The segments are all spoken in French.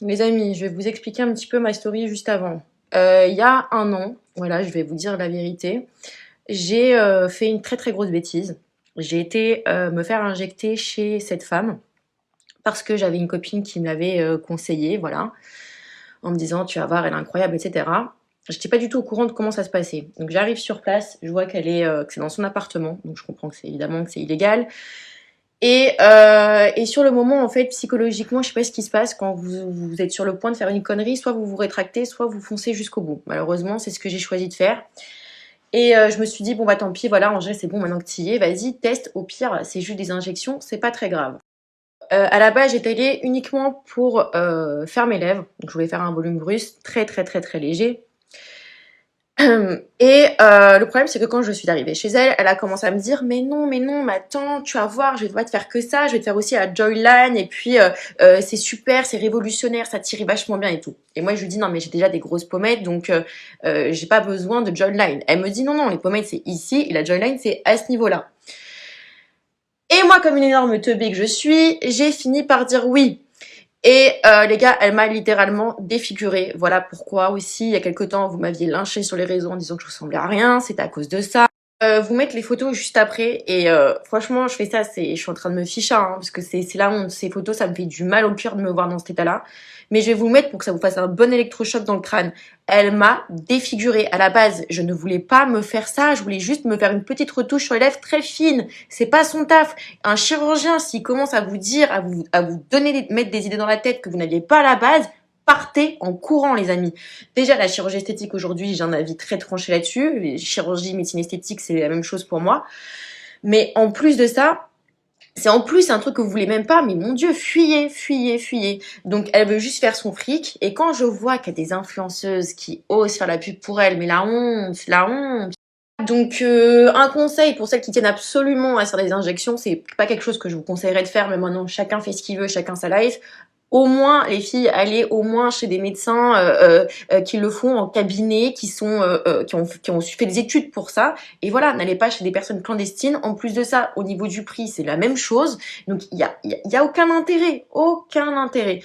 Les amis, je vais vous expliquer un petit peu ma story juste avant. Il y a un an, voilà, je vais vous dire la vérité, j'ai fait une très très grosse bêtise. J'ai été me faire injecter chez cette femme parce que j'avais une copine qui me l'avait conseillé, voilà, en me disant tu vas voir, elle est incroyable, etc. J'étais pas du tout au courant de comment ça se passait. Donc j'arrive sur place, je vois que c'est dans son appartement, donc je comprends que c'est évidemment que c'est illégal. Et sur le moment, en fait, psychologiquement, je sais pas ce qui se passe quand vous êtes sur le point de faire une connerie, soit vous vous rétractez, soit vous foncez jusqu'au bout. Malheureusement, c'est ce que j'ai choisi de faire. Et je me suis dit, bon bah tant pis, voilà, Angèle, c'est bon, maintenant que tu y es, vas-y, teste, au pire, c'est juste des injections, c'est pas très grave. À la base, j'étais allée uniquement pour faire mes lèvres, donc je voulais faire un volume brusque, très très très très léger. Et le problème, c'est que quand je suis arrivée chez elle, elle a commencé à me dire mais non, mais attends, tu vas voir, je vais pas te faire que ça, je vais te faire aussi la Joyline, et puis c'est super, c'est révolutionnaire, ça tire vachement bien et tout. Et moi, je lui dis non, mais j'ai déjà des grosses pommettes, donc j'ai pas besoin de Joyline. Elle me dit non, non, les pommettes c'est ici, et la Joyline c'est à ce niveau-là. Et moi, comme une énorme teubée que je suis, j'ai fini par dire oui. Et les gars, elle m'a littéralement défigurée. Voilà pourquoi aussi, il y a quelque temps, vous m'aviez lynché sur les réseaux en disant que je ressemblais à rien. C'était à cause de ça. Vous mettre les photos juste après. Et franchement, je fais ça, je suis en train de me ficher, hein, parce que c'est la honte. Ces photos, ça me fait du mal au cœur de me voir dans cet état-là. Mais je vais vous le mettre pour que ça vous fasse un bon électrochoc dans le crâne. Elle m'a défigurée. À la base, je ne voulais pas me faire ça. Je voulais juste me faire une petite retouche sur les lèvres très fine. C'est pas son taf. Un chirurgien, s'il commence à vous dire, à vous donner, mettre des idées dans la tête que vous n'aviez pas à la base, partez en courant, les amis. Déjà, la chirurgie esthétique aujourd'hui, j'ai un avis très tranché là-dessus. Les chirurgies, médecine esthétique, c'est la même chose pour moi. Mais en plus de ça, c'est en plus un truc que vous voulez même pas, mais mon Dieu, fuyez, fuyez, fuyez. Donc elle veut juste faire son fric, et quand je vois qu'il y a des influenceuses qui osent faire la pub pour elle, mais la honte, la honte. Donc un conseil pour celles qui tiennent absolument à faire des injections, c'est pas quelque chose que je vous conseillerais de faire, mais maintenant chacun fait ce qu'il veut, chacun sa life. Au moins, les filles, allez au moins chez des médecins qui le font en cabinet, qui ont fait des études pour ça. Et voilà, n'allez pas chez des personnes clandestines. En plus de ça, au niveau du prix, c'est la même chose. Donc il y a aucun intérêt, aucun intérêt.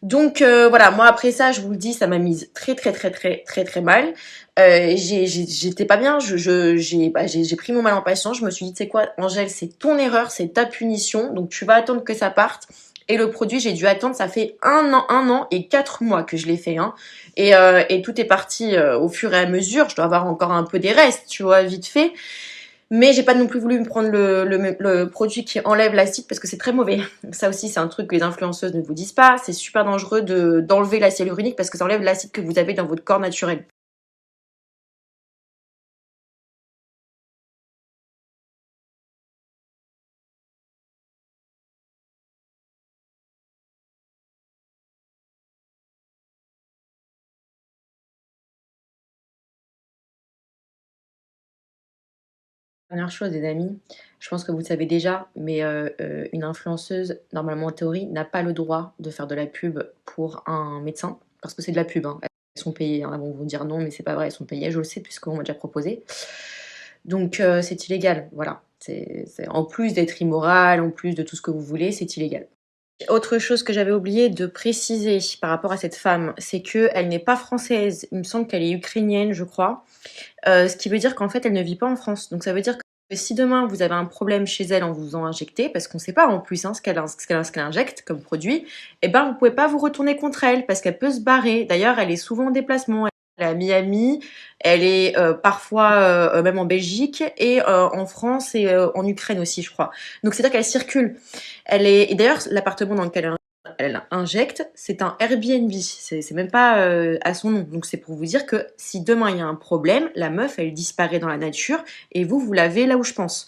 Donc voilà, moi après ça, je vous le dis, ça m'a mise très très très très très très mal. J'étais pas bien, j'ai pris mon mal en patience. Je me suis dit, tu sais quoi, Angèle, c'est ton erreur, c'est ta punition, donc tu vas attendre que ça parte. Et le produit, j'ai dû attendre, ça fait un an et 4 mois que je l'ai fait, hein. Et tout est parti au fur et à mesure. Je dois avoir encore un peu des restes, tu vois, vite fait. Mais j'ai pas non plus voulu me prendre le produit qui enlève l'acide parce que c'est très mauvais. Ça aussi, c'est un truc que les influenceuses ne vous disent pas. C'est super dangereux d'enlever l'acide hyaluronique parce que ça enlève l'acide que vous avez dans votre corps naturel. Dernière chose, les amis, je pense que vous le savez déjà, mais une influenceuse, normalement en théorie, n'a pas le droit de faire de la pub pour un médecin parce que c'est de la pub, hein. Elles sont payées, hein. Elles vont vous dire non, mais c'est pas vrai, elles sont payées, je le sais puisqu'on m'a déjà proposé. Donc c'est illégal, voilà. En plus d'être immoral, en plus de tout ce que vous voulez, c'est illégal. Autre chose que j'avais oublié de préciser par rapport à cette femme, c'est qu'elle n'est pas française. Il me semble qu'elle est ukrainienne, je crois. Ce qui veut dire qu'en fait, elle ne vit pas en France. Donc ça veut dire que si demain vous avez un problème chez elle en vous faisant injecter, parce qu'on ne sait pas en plus hein, ce qu'elle injecte comme produit, eh ben vous pouvez pas vous retourner contre elle parce qu'elle peut se barrer. D'ailleurs, elle est souvent en déplacement. Elle est à Miami, elle est parfois même en Belgique et en France et en Ukraine aussi, je crois. Donc c'est-à-dire qu'elle circule. Et d'ailleurs, l'appartement dans lequel elle injecte, c'est un Airbnb. C'est même pas à son nom. Donc c'est pour vous dire que si demain il y a un problème, la meuf, elle disparaît dans la nature et vous l'avez là où je pense.